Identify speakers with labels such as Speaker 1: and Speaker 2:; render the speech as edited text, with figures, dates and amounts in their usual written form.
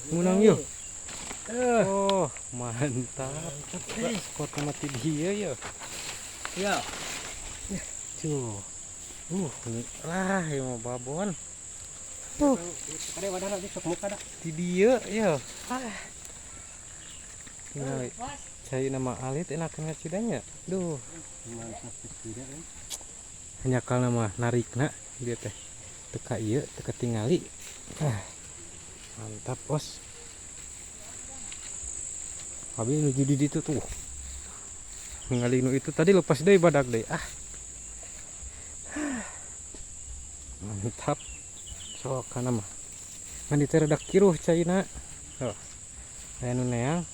Speaker 1: Menang yuk. Oh, mantap. Skot mati dia ya.
Speaker 2: Ya.
Speaker 1: Cuh. Lah, yang mau babon.
Speaker 2: Ada wadah lagi sok muka dah.
Speaker 1: Di dia ya. Tinggal cari nama alit enakan ngacidanya. Duh.
Speaker 2: Mantap tidak kan.
Speaker 1: Hanya kalau nama narikna dia teh. Teka iya, teka tingali. Mantap, Bos. Habis menuju di situ tuh. Ningali nu itu tadi lepas deh badak deh. Mantap. So kana mah. Mandi teh rada kiruh caina. Oh. Aya nu neang.